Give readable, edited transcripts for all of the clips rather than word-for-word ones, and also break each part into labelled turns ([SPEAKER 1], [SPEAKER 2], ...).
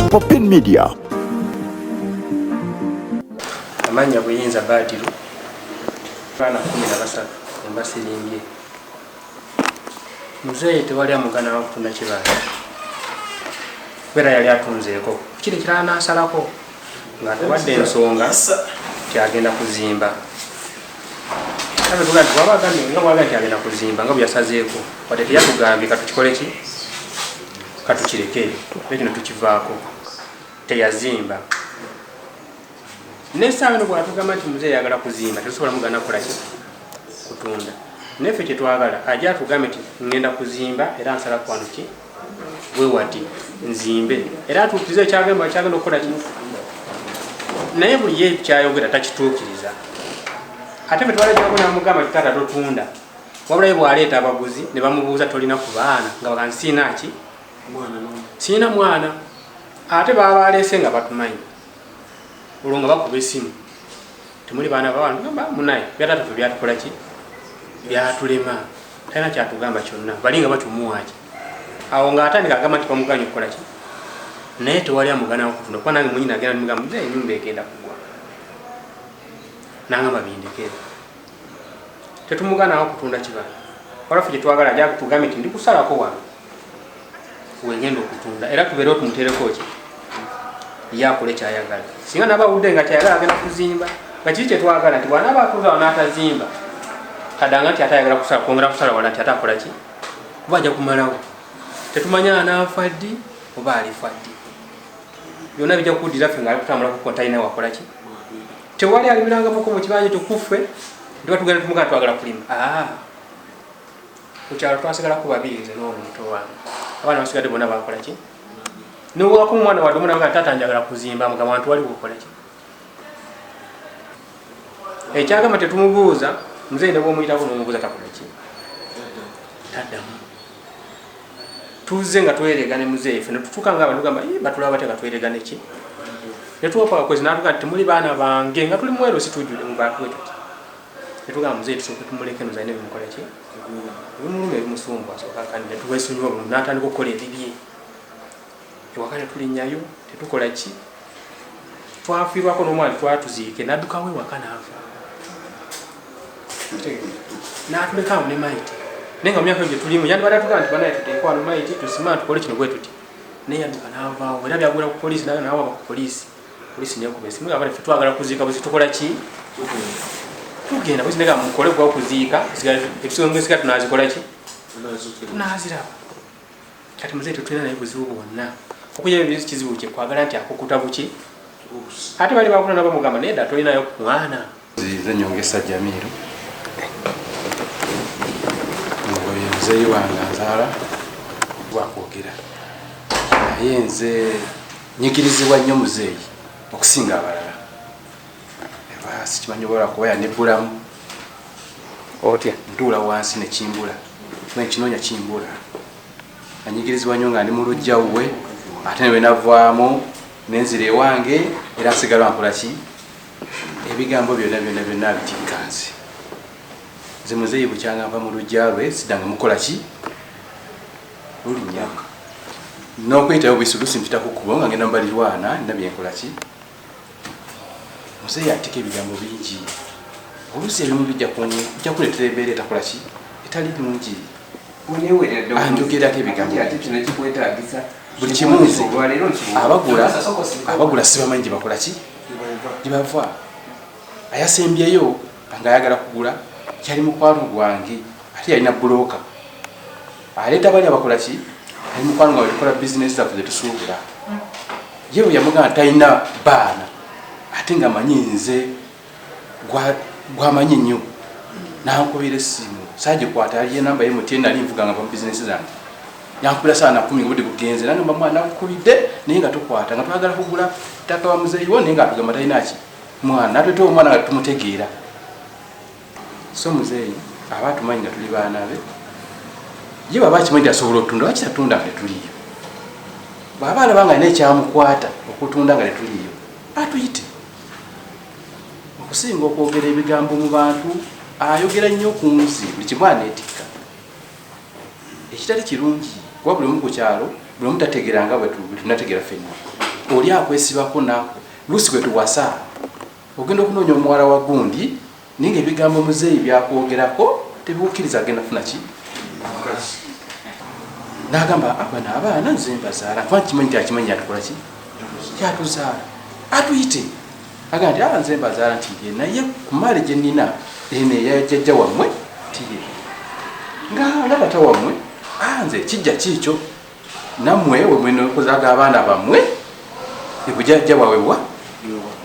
[SPEAKER 1] Popin Media.
[SPEAKER 2] Amanya buyinza Badiru bana 13 embasirimbye muzee tewali amugana wakufuna kibala bera yali atunzeeko kiri kirana asalako nga twadde ensonga kyagenda kuzimba tuga nti agenda kuzimba nga byasazeeko wadde teyatugambye katukikole ki katukireke ekino tukivaako teyazimba nesaawa eno bwatugamba nti muzee yagala kuzimba tetusobola mugana kukola ki kutunda neffe kyetwagala ajja atugambe nti ngenda kuzimba era nsala kwano ki bwe wati nzimbe era atuukirize ekyagenda okukola ki naye buli ye kyayogera takituukiriza ate fe twalajjako namugamba ti taata totunda wabulayo bwaleeta abaguzi ne bamubuuza tolina ku baana nga baga nsiina ki siina mwana ate baba baleese nga batumanyi olwo nga bakuba essimu temuli baana bawana gamba munaye byataata fe byatukola ki byatulema talina kyatugamba kyonna bali nga batumuwaki awo nga atandika agamba nti bamuganya okukola ki naye tewali amugana okutunda kuba nange mwenyini agenda nimugamba muzee ennyumba egenda kugwa nangamba bindekere tetumuganawo okutunda kibala walafe kyetwagala ajja tugambe nti ndikusalako wano wegenda okutunda era tubeerewo tumutereko ki yakole kyayagala singa nabawudde nga kyayagala agenda kuzimba nga kiri kyetwagala nti bwana abatuuzawo n'atazimba kadanga nti ate ayagala kwongera kusala wala nti ate akola ki kuba ajja kumalawo tetumanya anaafa ddi oba alifa ddi byonna bijja kukuddira ffe nga ali kutambula ku kontayina wakola ki tewali alibirangamuko mu kibanja kyokuffe ndiba tugenda tumugana twagala kulima kukyalo twasigalako babiri nze n'omuntu wange abaana basigadde bonna bakola ki nowako omwana wadde omunanga taata njagala kuzimba mugamba wantu wali kukola ki ekyagamba tetumubuuza muzee ne bwomuyitako nomubuuza takola ki taddamu tuzze nga tweregane muzee ffe netutuuka nga abantu gamba batulaba bate nga tweregane ki netuwapa kwezi natuga nti temuli baana bange nga tuli mwero situjule mubatwetuti netugamba muzee tusooke tumuleke nozaine bimukola ki bimuluma ebimusumbu asooka kandi netuwesunyiwa bulu natandika okukola ebibye ewakale tulinnyayo tetukola ki twafiirwako n'omwana twatuziike naddukawo ewaka naafa natulekaawo ne maiti naye nga mu myaka gye tulimu yandibadde atugaa nti banaye tuteekwa wano maiti tusima tukole kino bwe tuti naye yadduka naavaawo era byagwera ku poliisi naye naawaba ku poliisi poliisi nekuba esimu nga bane ffe twagala kuziika bwe zitukola ki tugenda bwe zinega mukole gwa kuziika ebisonga esika tunazikola ki tunaziraba kati muzee tetulina naye buzibu bwonna okujja kizibu kye kwagala nti akukuta buki ate bali bakuna nabo mugamba naye dda tolinayo mwana
[SPEAKER 3] nze Nyongesa Jamiru ngoye muzeeyi wange nzaala wakwogera naye nze nyigirizibwa nnyo muzeeyi okusinga abalala eba sikimanyi obola kuba yanebulamu otya ntuula wansi nekimbula kimanyi kinoonya kimbula anyigirizibwa nnyo nga ndi mu lujjawwe ate ne navaamu nenzira ewange era nsigala nkola ki ebigambo byonna bitikkanze nze muzeeyi bukyanga nva mu lujja lwe siddanga mukola ki lulinnya n'okwetayo bwisulusi mpitako kubo nga ngenda mubalirwana nina byenkola ki muzeeyi atika ebigambo bingi oluusi ebimu bijja kuleetera embeera etakola ki etali nungi anjogerako ebigambo buli kimu nze abagula sibamanyi gyebakola ki gyebava ayasembyeyo nga ayagala kugula kyali mukwano gwange ate yalina bulooka aleeta bali abakola ki ali mukwano gwange tukola bizinesi zaffe zetusuubula ye bwe yamugamba talina baana ate nga manyi nze gwamanyi nnyo nankubira essimu saagikwata aliye namba yemutie nali nvuga nga mu bizinesi zange yankubira saa na 10 nga budde bugenze nangamba mwana nakukubidde naye nga tukwata nga twagala kugula ttaka wa muzeeyiwo naye nga atugamba talina ki mwana natweta omwana nga tumutegeera so muzeeyi aba atumanyi nga tuli baana be ye baba akimanyi asobola okutunda wakitatunda nga tetuliyo bwaba alaba nga alina ekyamukwata okutunda nga tetuliyo atuyite okusinga okwogera ebigambo mu bantu ayogera nnyo ku nsi buli kimu aneetikka ekitali kirungi kuba buli omu ku kyalo buli omu tategeranga bwe tunategera ffenna oli akwesibako naako luusi bwe tuwasa ogenda okunoonya omuwala wa gundi naye ng'ebigambo muzeeyi byakwogerako tebiwukkiriza agenda funa ki n'agamba abana abaana nze mbazaala kuba kimanyi nti akimanyi atukola ki kyatuzaala atuyite agamba nti nze mbazaala nti ye naye ku maale gye nnina eno eyajjajja wammwe tiye nga tata wammwe nze kijja kiikyo nammwe wemwenokozaga abaana bammwe ebujajja bwawewa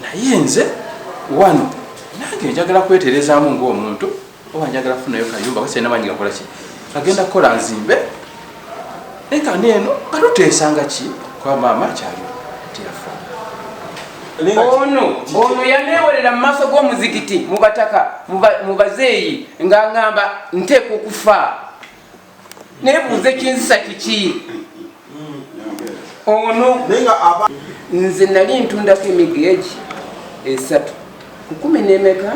[SPEAKER 3] naye nze wano nange njagala kweterezaamu ng'omuntu oba njagala kufunayo kayumba kasi namanyi gakola ki agenda kukola nzimbe eka neeno nga tuteesanga ki kwa maama kyali tiyafa
[SPEAKER 1] ono yaneewolera mu maaso g'omuzikiti mu bataka mu bazeeyi ng'aŋŋamba nteeka okufa neebuuza ekinzisa kiki ono nze nali ntundako emigeegi 3 ku 10 n'emeka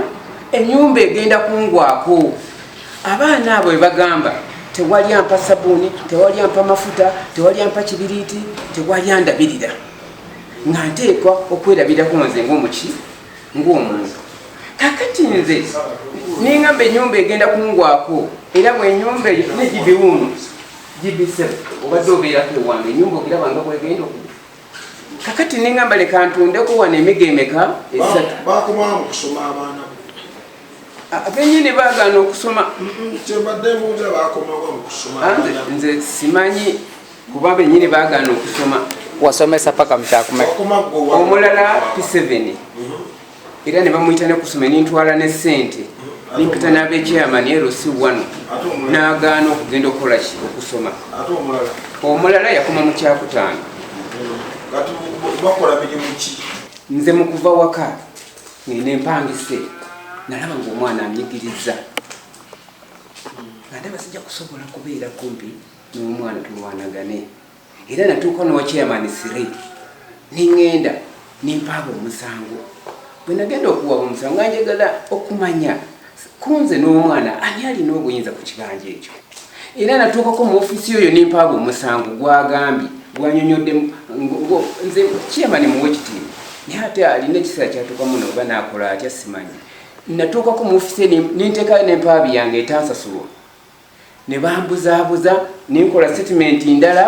[SPEAKER 1] ennyumba egenda kungwako abaana abo webagamba tewali ampa sabuuni tewali ampa mafuta tewali ampa kibiriiti tewali andabirira nga nteekwa okwerabirako nze ng'omuntu kakati nze ningamba ennyumba egenda kungwako era bwenyumba eyo negibiwuno gibisebe obadde obeerako ewange ennyumba ogirabanga bwegenda okuba kakati ningamba leka ntundeko wano emiga emeka 3 abenyini baagaana okusoma nze simanyi kuba benyini baagaana okusoma wasomesa paka mukyakumeka omulala P7 era ne bamuyita ne kusoma nintwala ne ssente nimpita n'abekyamani LC1 n'agaana okugenda okukola ki okusoma omulala yakoma mu kyakutaano nze mu kuva waka ngenda empangise nalaba ng'omwana anyigiriza nga ndaba sijja kusobola kubeera kumpi n'omwana tulwanagane era natuuka n'owa chairman 3 niŋŋenda nimpaaba omusango bwe nagenda okuwaba omusango nga njagala okumanya kunze n'omwana ani alina obuyinza ku kibanja ekyo era natuukako mu ofiisi oyo nimpaaba omusango gwagambye gwanyonyodde nze chairman muwe ekitiibwa naye ate alina ekiseera kyatuukamu noba naakola atya simanyi natuukako mu ofiisi ninteekayo n'empaabi yange etansasulwa ne bambuzaabuza ninkola statement ndala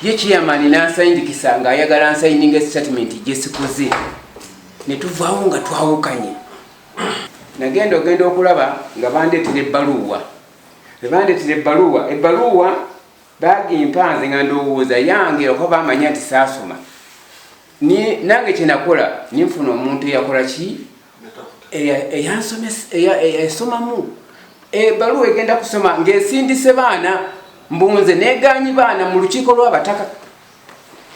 [SPEAKER 1] ye chairman nansayindikisa ng'ayagala nsayininga statement gyesikoze ne tuvaawo nga twawukanye nagenda ogenda okulaba nga bandeetera ebbaluwa ebbaluwa bagimpanze nga ndowooza yange okuba bamanya nti saasoma nange kyenakola ninfuna omuntu eyakola ki eyasomamu ebbaluwa egenda kusoma ng'esindise baana mbunze neganyi baana mu lukiiko lw'abataka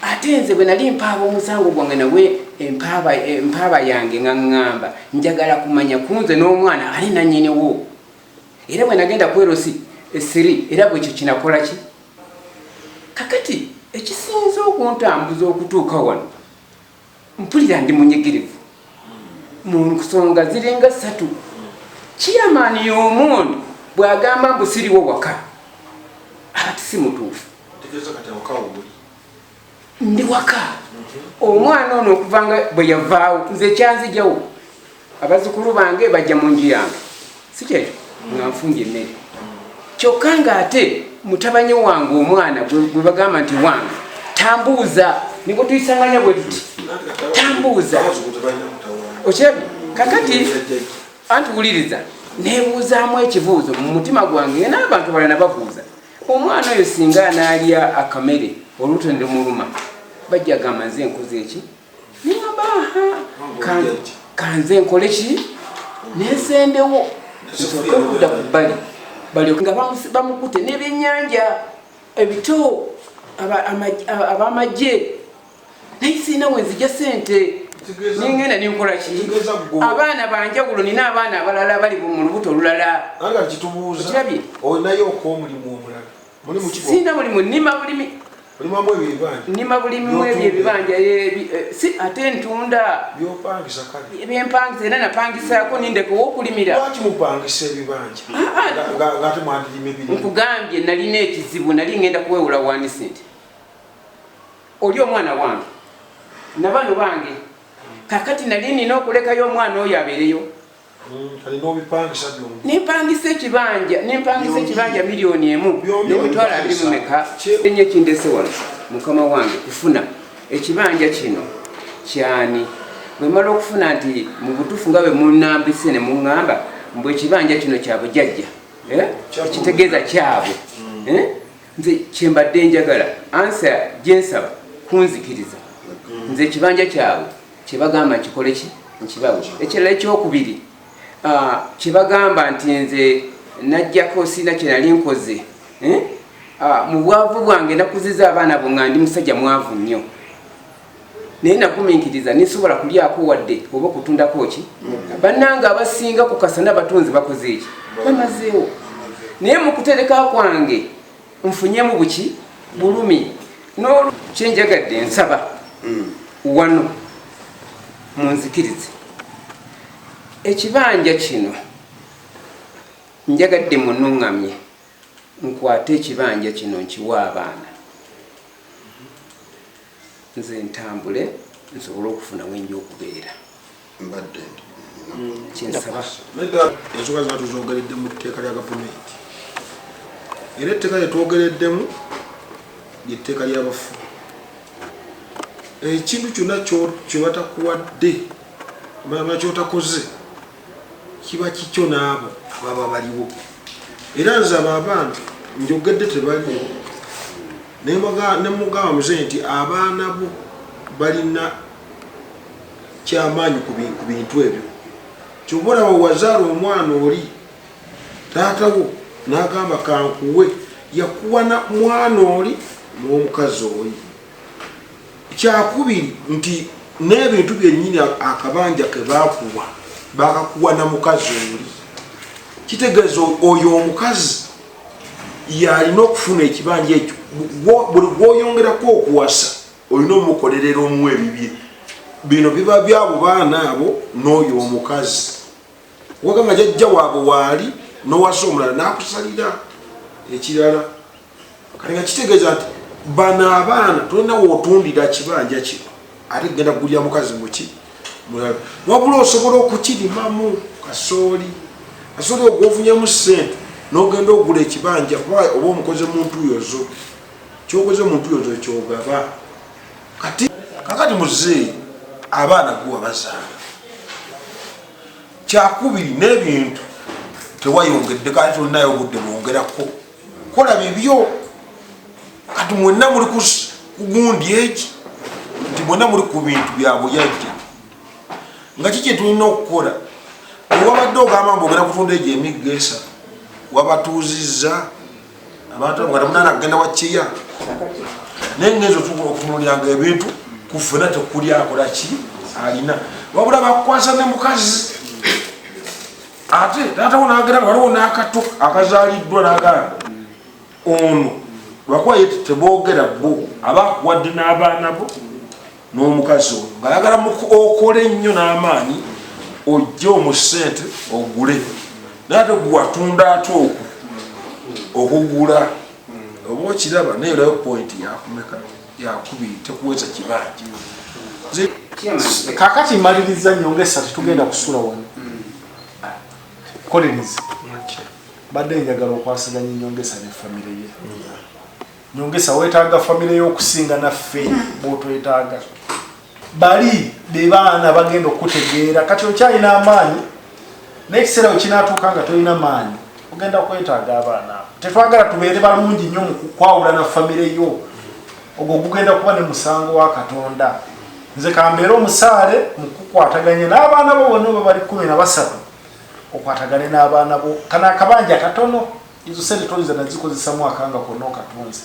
[SPEAKER 1] ate nze bwe nali mpaaba omusango gwange nawe empaaba yange nga ŋŋamba njagala kumanya kunze n'omwana ali nannyiniwo era bwe nagenda ku LC3 era bwekyo kinakola ki kakati ekisinza okuntambuza okutuuka wano mpulira ndi munyigirivu mu nsonga ziringa 3 chairman y'omundu bw'agamba mbu siriwo waka ati si mutuufu ndi waka omwana ono okuvanga bwe yavaawo nze kyanzijawo abazzukulu bange bajja mu nju yange si kyekyo nga nfunja emmere kyokka ng'ate mutabani wange omwana gwe bagamba nti wange tambuuza nibwe tuyisanganya bwe tuti tambuuza okirabye kakati antuwuliriza neebuuzaamu ekibuuzo mu mutima gwange n'abantu balala babuuza omwana oyo singa anaalya akamere oluto ne lumuluma bajja gamba nze nkoze eki niŋamba kanze nkole ki nensendewo nsooke okudda ku bbali balyoke nga bamukute n'ebyennyanja ebito abamagye naye siina we nzija ssente ningenda ninkola ki abaana banjawulo nina abaana abalala bali mu lubuto olulala
[SPEAKER 4] kirabye olinayo omulimu omulala
[SPEAKER 1] siina mulimu nnima bulimi
[SPEAKER 4] Ulimamu ebibanja.
[SPEAKER 1] Nima bulimu ebibanja si ate ntunda.
[SPEAKER 4] Byopangisa kale.
[SPEAKER 1] Ebyempangisa era napangisaako nindeko w'okulimira.
[SPEAKER 4] Lwaki mupangisa ebibanja? Ngate mwandirima ebirime.
[SPEAKER 1] Nkugambye nalina ekizibu nali ngenda kuweewula wani sente. Oli omwana wange. Nabano bange. Kakati nali nina okulekayo omwana oyo abeereyo.
[SPEAKER 4] Kali n'obipangisa byombi.
[SPEAKER 1] Nimpangisa ekibanja miliyoni emu n'emitwalo 2 meka. Enye kindese wano mukama wange kufuna ekibanja kino kyani. Bwe mala okufuna nti mu butuufu nga bwe munnambise ne muŋŋamba mbu ekibanja kino kya bujjajja. Ekitegeeza kyabwe. Nze kyembadde njagala ansa gyensaba kunzikiriza. Nze ekibanja kyabwe kye bagamba kikole ki nkibawe. Ekirala ekyokubiri kye bagamba nti nze najjako sina kye nali nkoze. Mu bwavu bwange nakuziza abaana bo nga ndi musajja mwavu nnyo. Naye nagumiikiriza nisobola kulyako wadde oba okutundako ki. Bannange abasinga ku kasana batunzi bakoze eki bamazeewo. Naye mu kutereka kwange nfunyemu buki bulumi. Kyenjagadde nsaba wano munzikirize. Ekibanja kino njagadde munuŋŋamye nkwate ekibanja kino nkiwa abaana. Nze ntambule nsobole okufuna wenja okubeera.
[SPEAKER 4] Mbadde.
[SPEAKER 1] Kyensaba.
[SPEAKER 4] Ensonga zino tuzogeredde mu tteeka lya gavumenti. Era etteeka lye twogereddemu ly'etteeka ly'abafu. Ekintu kyonna kye batakuwadde mama kyotakoze kiba kikyo n'abo baba baliwo. Era nze abo abaana njogedde tebaliwo. Ne mugamba muzeeyi nti abaana bo balina kyamaanyi ku bintu ebyo. Ky'oba olaba wazaala omwana oli taatawo n'agamba kankuwe yakuwa na mwana oli n'omukazi oli. Kyakubiri nti n'ebintu byennyini akabanja ke baakuwa bakakuwa na mukazi oli. Kitegeeza oyo omukazi yalina okufuna ekibanja ekyo. Buli gwoyongerako okuwasa olina omukolerera omuwa ebibye. Bino biba byabo baana abo n'oyo omukazi. Wagamba jjajja waabwe waali n'owasa omulala n'akusalira ekirala. Kale nga kitegeeza nti bano abaana tolina wootundira kibanja kino ate genda kugulira mukazi muki mulala. Wabula osobola okukirimamu kasooli. Kasooli ogwofunyemu ssente n'ogenda okugula ekibanja oba omukoze mu ntuuyozo. Kyokoze mu ntuuyozo kyogaba. Kakati muzeeyi abaana guwa bazaala. Kyakubiri n'ebintu tewayongedde kati tolinayo obudde bwongerako. Kola bibyo. Kati mwenna muli ku gundi eki nti mwenna muli ku bintu bya buyajja. Nga kiki tulina okukola? Wabadde ogamba mbu ogenda kutunda egyo emigga esatu wabatuuzizza abantu nga temunaana kugenda wakiya. Naye ngenzo okutunuliranga ebintu kufuna tekuli akola ki alina. Wabula bakukwasa ne mukazi. Ate taatawo n'agenda waliwo n'akato akazaaliddwa n'agamba ono lwakuba ye teboogera bo abakuwadde n'abaana bo n'omukazi oyo ng'ayagala okole ennyo n'amaanyi ojje omusente ogule. Naye ate gwatunda ate okugula oba okiraba naye olayo point yakumeka yakubiri tekuweza kibanja.
[SPEAKER 5] Kakati maliriza nyongesa tetugenda kusula wano. Kolinizi. Badde njagala okwasiganya nyongesa ne family ye. Nyongesa wetaaga family yo okusinga naffe bw'otwetaaga. Bali be baana bagenda okutegeera kati okyalina amaanyi n'ekiseera kinaatuuka nga tolina maanyi ogenda kwetaaga abaana. Tetwagala tubeere balungi nnyo mu kwawula na family yo. Ogwo gugenda kuba ne musango wa Katonda. Nze kambeera omusaale mu kukwataganya n'abaana bo bonna bwe bali 13 okwatagane n'abaana bo. Kana akabanja katono izo sente toyiza nazikozesa mwaka nga konna okatunze.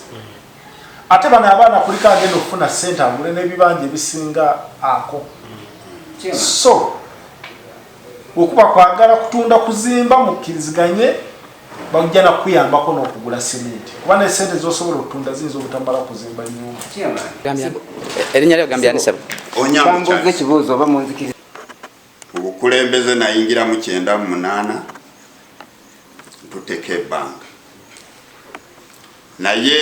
[SPEAKER 5] Ate bano abaana kuliko agenda okufuna ssente agule n'ebibanja ebisinga ako. So okuba kwagala kutunda kuzimba mukkiriziganye bajja nakuyambako n'okugula sementi kuba n'esente z'osobola okutunda ziyinza obutambala kuzimba nnyumba.
[SPEAKER 6] Erinnya lyo gambya nisaba
[SPEAKER 1] bambuze ekibuuzo oba munzikiriza.
[SPEAKER 7] Obukulembeze nayingira mu 98 tuteeka ebbanga naye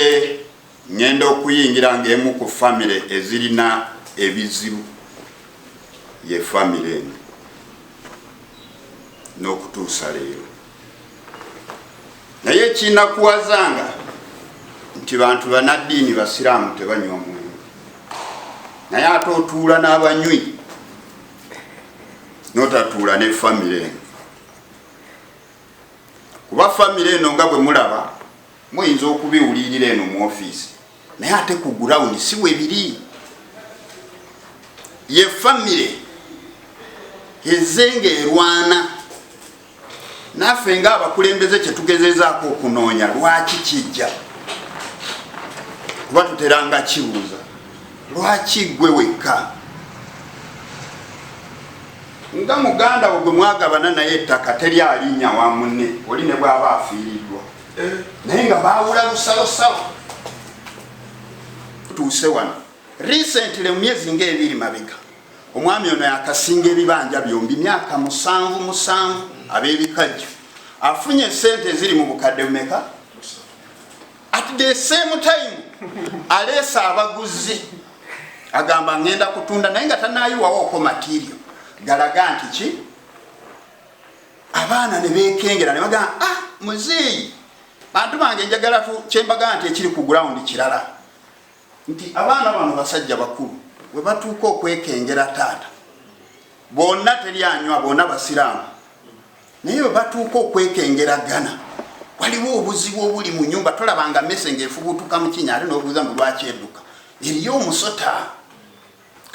[SPEAKER 7] ngenda okuyingira ng'emu ku famire ezirina ebizibu ye famire eno n'okutuusa leero naye kinakuwazanga nti bantu banaddiini basiraamu tebanywa mwenge naye ate otuula n'abanywi n'otatuula ne famire eno kuba famire eno nga bwe mulaba muyinza okubiwulirira eno mu ofiisi naye ate ku gurawundi si bwe biri ye famire ezenga erwana naffe ng'abakulembeze kyetugezezaako okunoonya lwaki kijja kuba tuteranga kibuuza lwaki gwe wekka nga muganda wo gwe mwagabana naye ettaka teri alinnya wa munne oli ne bw'aba afiiriddwa naye nga baawula lusalosalo tutuuse wano recently mu myezi ng'ebiri mabega omwami ono yakasinga ebibanja byombi myaka 7 ab'ebikajjo afunye sente eziri mu bukadde bumeka at the same time aleesa abaguzi agamba ngenda kutunda naye nga tanaayiwawooko material galaga nti ki abaana ne beekengera ne bagamba muzeeyi bantu bange njagala kyembaga nti ekiri ku ground kirala nti abaana bano basajja bakulu we batuuka okwekengera taata bonna teryanywa bonna basiraamu naye we batuuka okwekengeragana waliwo obuzibu obuli mu nyumba tolabanga mese ng'efubutuka mu kinya ate n'obuuza mu lwaki edduka eriyo omusota